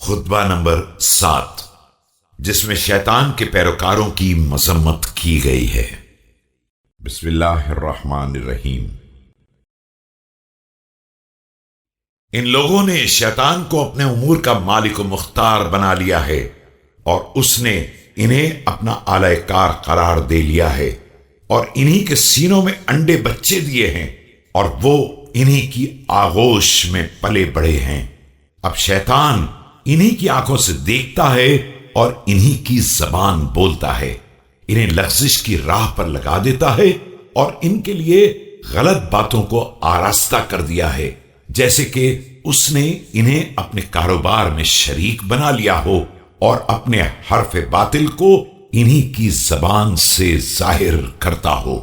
خطبہ نمبر 7، جس میں شیطان کے پیروکاروں کی مذمت کی گئی ہے۔ بسم اللہ الرحمن الرحیم۔ ان لوگوں نے شیطان کو اپنے امور کا مالک و مختار بنا لیا ہے، اور اس نے انہیں اپنا اعلی کار قرار دے لیا ہے، اور انہی کے سینوں میں انڈے بچے دیے ہیں، اور وہ انہی کی آغوش میں پلے بڑے ہیں۔ اب شیطان انہی کی آنکھوں سے دیکھتا ہے اور انہی کی زبان بولتا ہے، انہیں لغزش کی راہ پر لگا دیتا ہے، اور ان کے لیے غلط باتوں کو آراستہ کر دیا ہے، جیسے کہ اس نے انہیں اپنے کاروبار میں شریک بنا لیا ہو اور اپنے حرف باطل کو انہی کی زبان سے ظاہر کرتا ہو۔